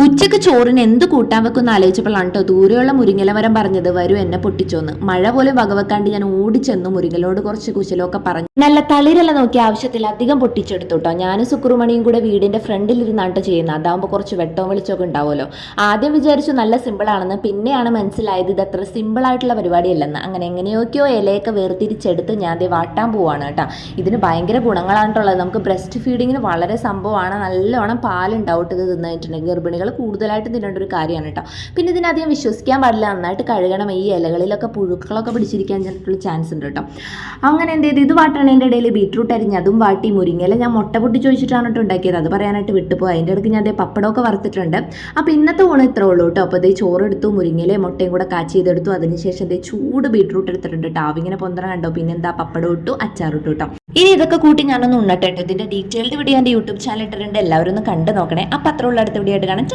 ഉച്ചക്ക് ചോറിന് എന്ത് കൂട്ടാൻ വെക്കുന്ന ആലോചിച്ചപ്പോഴാണ് കേട്ടോ ദൂരെയുള്ള മുരിങ്ങല മരം പറഞ്ഞത് വരൂ എന്നെ പൊട്ടിച്ചോന്ന്. മഴ പോലും വകവെക്കാണ്ട് ഞാൻ ഓടിച്ചെന്നു മുരിങ്ങലോട് കുറച്ച് കുശലമൊക്കെ പറഞ്ഞു. നല്ല തളിരെല്ലാം നോക്കി ആവശ്യത്തിൽ അധികം പൊട്ടിച്ചെടുത്തു കേട്ടോ. ഞാനും സുക്രുമണിയും കൂടെ വീടിന്റെ ഫ്രണ്ടിൽ ഇരുന്നാട്ടോ ചെയ്യുന്നത്. അതാകുമ്പോൾ കുറച്ച് വെട്ടവും വെളിച്ചമൊക്കെ ഉണ്ടാവുമല്ലോ. ആദ്യം വിചാരിച്ചു നല്ല സിമ്പിൾ ആണെന്ന്, പിന്നെയാണ് മനസ്സിലായത് ഇത് അത്ര സിമ്പിൾ ആയിട്ടുള്ള പരിപാടിയല്ലെന്ന്. അങ്ങനെ എങ്ങനെയൊക്കെയോ ഇലയൊക്കെ വേർതിരിച്ചെടുത്ത് ഞാൻ ദേ വാട്ടാൻ പോവാണ് കേട്ടോ. ഇതിന് ഭയങ്കര ഗുണങ്ങളാണുള്ളത്. നമുക്ക് ബ്രസ്റ്റ് ഫീഡിങ്ങിന് വളരെ സംഭവമാണ്. നല്ലോണം പാലുണ്ടാവും ഇത് തിന്നിട്ടുണ്ടെങ്കിൽ. ഗർഭിണികൾ കൂടുതലായിട്ട് തിന്നേണ്ട ഒരു കാര്യമാണ് കേട്ടോ. പിന്നെ ഇതിനധികം വിശ്വസിക്കാൻ പാടില്ല, നന്നായിട്ട് കഴുകണം. ഈ ഇലകളിലൊക്കെ പുഴുക്കളൊക്കെ പിടിച്ചിരിക്കാൻ ചിലപ്പോൾ ചാൻസ് ഉണ്ട് കേട്ടോ. അങ്ങനെ എന്ത് ചെയ്തു, ഇത് വാട്ടണേൻ്റെ ഇടയിൽ ബീട്രൂട്ട് അരിഞ്ഞ് അതും വാട്ടി. മുരിങ്ങയില ഞാൻ മുട്ട പൊട്ടി ചോദിച്ചിട്ടാണ് കേട്ടോ ഉണ്ടാക്കിയത്, അത് പറയാനായിട്ട് വിട്ടുപോയി. അതിൻ്റെ ഇടയ്ക്ക് ഞാൻ അതേ പപ്പടമൊക്കെ വറുത്തിട്ടുണ്ട്. അപ്പോൾ ഇന്നത്തെ ഊണ് ഇത്രേ ഉള്ളൂ കേട്ടോ. അപ്പോൾ അതേ ചോറെടുത്തു, മുരിങ്ങയിലയും മുട്ടയും കൂടെ കാച്ചി ചെയ്തെടുത്തു. അതിനുശേഷം അതേ ചൂട് ബീട്രൂട്ട് എടുത്തിട്ടുണ്ട് കേട്ടോ. ആവിങ്ങനെ പൊന്തറ കണ്ടോ. പിന്നെ എന്താ പപ്പടം ഇട്ടു, അച്ചാറിട്ടു കേട്ടോ. ഇനി ഇതൊക്കെ കൂട്ടി ഞാനൊന്ന് ഉണ്ണട്ടെ. ഇതിൻ്റെ ഡീറ്റെയിൽഡ് വീഡിയോ എൻ്റെ യൂട്യൂബ് ചാനൽ ഇട്ടിട്ടുണ്ട്, എല്ലാവരും ഒന്ന് കണ്ടു നോക്കണേ. അപ്പോൾ അത്ര ഉള്ള അടുത്ത വീഡിയോ ആയിട്ട് കാണാം.